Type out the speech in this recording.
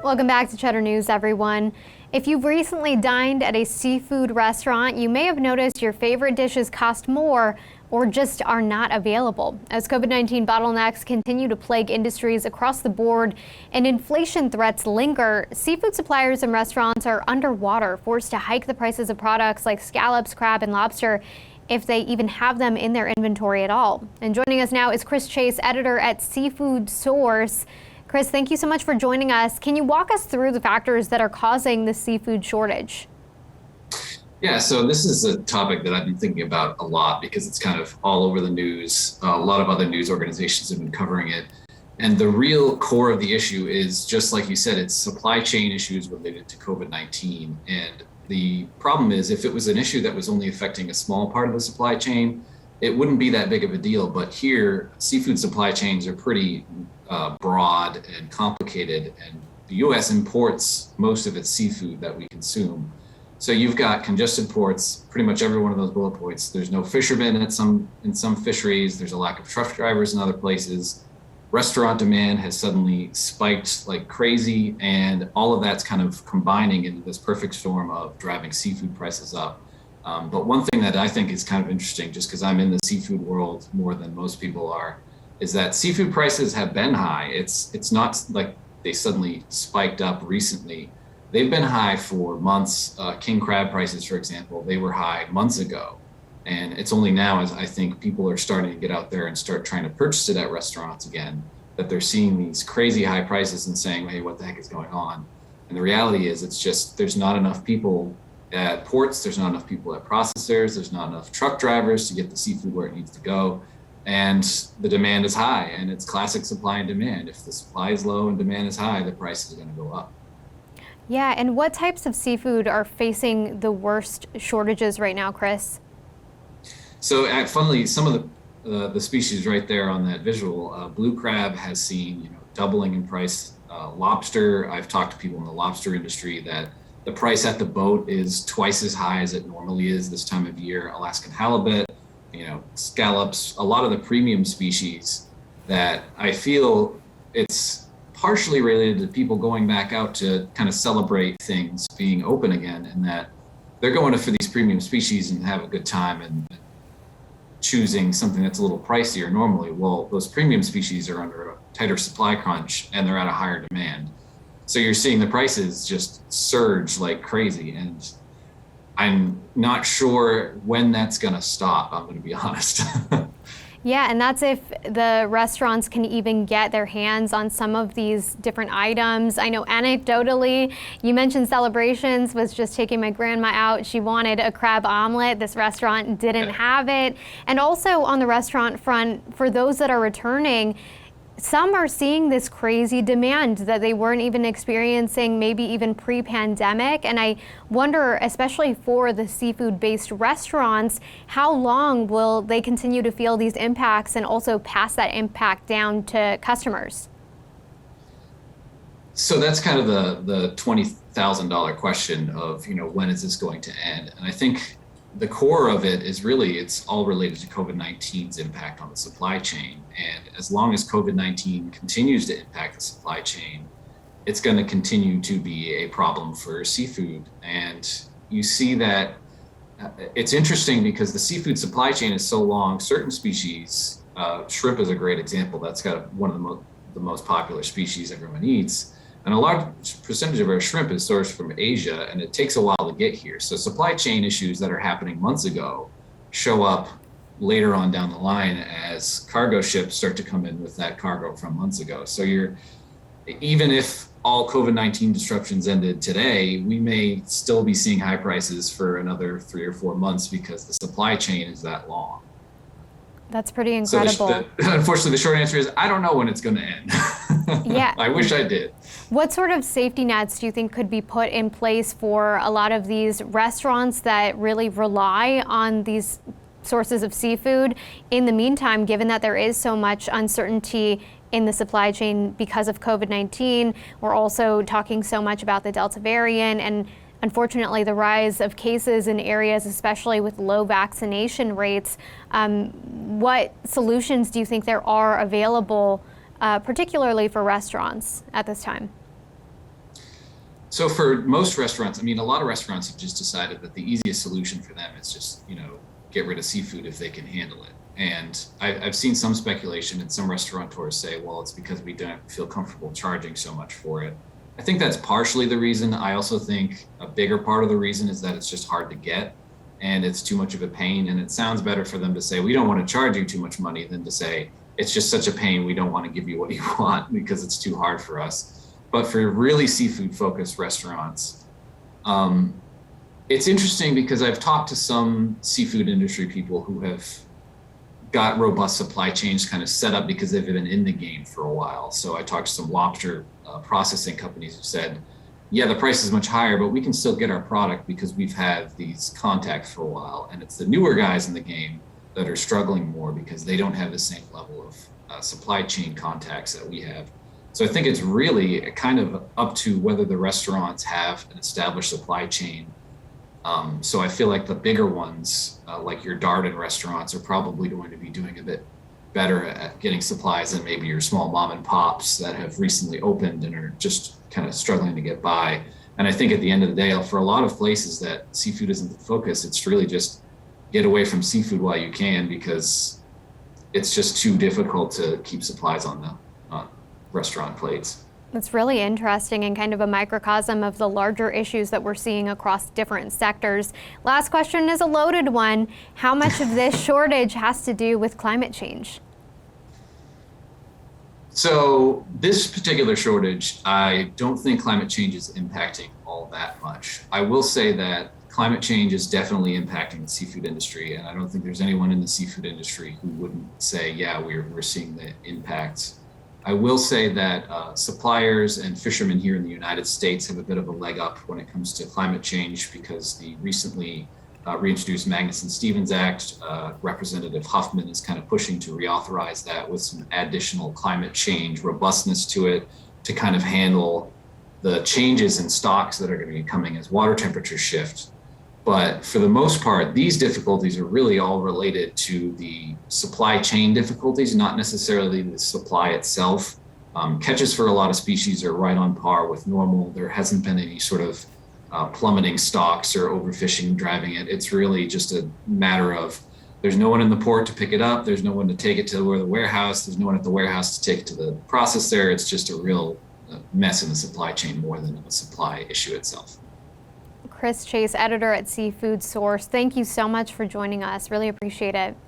Welcome back to Cheddar News, everyone. If you've recently dined at a seafood restaurant, you may have noticed your favorite dishes cost more or just are not available. As COVID-19 bottlenecks continue to plague industries across the board and inflation threats linger, seafood suppliers and restaurants are underwater, forced to hike the prices of products like scallops, crab, and lobster, if they even have them in their inventory at all. And joining us now is Chris Chase, editor at SeafoodSource. Chris, thank you so much for joining us. Can you walk us through the factors that are causing the seafood shortage? Yeah, so this is a topic that I've been thinking about a lot because it's kind of all over the news. A lot of other news organizations have been covering it. And the real core of the issue is, just like you said, it's supply chain issues related to COVID-19. And the problem is, if it was an issue that was only affecting a small part of the supply chain, it wouldn't be that big of a deal. But here, seafood supply chains are pretty broad and complicated, and the U.S. imports most of its seafood that we consume. So you've got congested ports, pretty much every one of those bullet points. There's no fishermen in some fisheries. There's a lack of truck drivers in other places. Restaurant demand has suddenly spiked like crazy, and all of that's kind of combining into this perfect storm of driving seafood prices up. But one thing that I think is kind of interesting, just because I'm in the seafood world more than most people are, is that seafood prices have been high. It's not like they suddenly spiked up recently. They've been high for months. King crab prices, for example, they were high months ago. And it's only now, as I think people are starting to get out there and start trying to purchase it at restaurants again, that they're seeing these crazy high prices and saying, hey, what the heck is going on? And the reality is, it's just, there's not enough people at ports, there's not enough people at processors, there's not enough truck drivers to get the seafood where it needs to go. And the demand is high, and it's classic supply and demand. If the supply is low and demand is high, the price is going to go up. Yeah, and what types of seafood are facing the worst shortages right now, Chris? So funnily, some of the species right there on that visual, blue crab has seen doubling in price. Lobster, I've talked to people in the lobster industry that the price at the boat is twice as high as it normally is this time of year. Alaskan halibut, scallops, a lot of the premium species that I feel it's partially related to people going back out to kind of celebrate things being open again, and that they're going for these premium species and have a good time and choosing something that's a little pricier normally. Well, those premium species are under a tighter supply crunch and they're at a higher demand. So you're seeing the prices just surge like crazy, and I'm not sure when that's going to stop, I'm going to be honest. Yeah, and that's if the restaurants can even get their hands on some of these different items. I know anecdotally, you mentioned Celebrations was just taking my grandma out. She wanted a crab omelet. This restaurant didn't have it. And also on the restaurant front, for those that are returning, some are seeing this crazy demand that they weren't even experiencing maybe even pre-pandemic. And I wonder, especially for the seafood-based restaurants, how long will they continue to feel these impacts and also pass that impact down to customers? So that's kind of the $20,000 question of, when is this going to end? And I think the core of it is really, it's all related to COVID-19's impact on the supply chain. And as long as COVID-19 continues to impact the supply chain, it's going to continue to be a problem for seafood. And you see that it's interesting because the seafood supply chain is so long. Certain species, shrimp is a great example. That's got one of the most popular species everyone eats. And a large percentage of our shrimp is sourced from Asia, and it takes a while to get here. So supply chain issues that are happening months ago show up later on down the line as cargo ships start to come in with that cargo from months ago. So even if all COVID-19 disruptions ended today, we may still be seeing high prices for another 3 or 4 months because the supply chain is that long. That's pretty incredible. So unfortunately, the short answer is I don't know when it's going to end. Yeah. I wish I did. What sort of safety nets do you think could be put in place for a lot of these restaurants that really rely on these sources of seafood in the meantime, given that there is so much uncertainty in the supply chain because of COVID-19? We're also talking so much about the Delta variant and unfortunately the rise of cases in areas, especially with low vaccination rates. What solutions do you think there are available, particularly for restaurants at this time? So for most restaurants, I mean, a lot of restaurants have just decided that the easiest solution for them is just, get rid of seafood if they can handle it. And I've seen some speculation and some restaurateurs say, well, it's because we don't feel comfortable charging so much for it. I think that's partially the reason. I also think a bigger part of the reason is that it's just hard to get and it's too much of a pain. And it sounds better for them to say, we don't want to charge you too much money than to say, it's just such a pain, we don't want to give you what you want because it's too hard for us. But for really seafood focused restaurants, it's interesting because I've talked to some seafood industry people who have got robust supply chains kind of set up because they've been in the game for a while. So I talked to some lobster processing companies who said, yeah, the price is much higher, but we can still get our product because we've had these contacts for a while. And it's the newer guys in the game that are struggling more because they don't have the same level of supply chain contacts that we have. So I think it's really kind of up to whether the restaurants have an established supply chain. So I feel like the bigger ones, like your Darden restaurants, are probably going to be doing a bit better at getting supplies than maybe your small mom and pops that have recently opened and are just kind of struggling to get by. And I think at the end of the day, for a lot of places that seafood isn't the focus, it's really just get away from seafood while you can because it's just too difficult to keep supplies on the restaurant plates. It's really interesting and kind of a microcosm of the larger issues that we're seeing across different sectors. Last question is a loaded one. How much of this shortage has to do with climate change? So this particular shortage, I don't think climate change is impacting all that much. I will say that climate change is definitely impacting the seafood industry, and I don't think there's anyone in the seafood industry who wouldn't say, yeah, we're seeing the impacts. I will say that suppliers and fishermen here in the United States have a bit of a leg up when it comes to climate change because the recently reintroduced Magnuson-Stevens Act, Representative Huffman is kind of pushing to reauthorize that with some additional climate change robustness to it to kind of handle the changes in stocks that are going to be coming as water temperatures shift. But for the most part, these difficulties are really all related to the supply chain difficulties, not necessarily the supply itself. Catches for a lot of species are right on par with normal. There hasn't been any sort of plummeting stocks or overfishing driving it. It's really just a matter of there's no one in the port to pick it up. There's no one to take it to the warehouse. There's no one at the warehouse to take it to the processor. It's just a real mess in the supply chain more than a supply issue itself. Chris Chase, editor at SeafoodSource, thank you so much for joining us. Really appreciate it.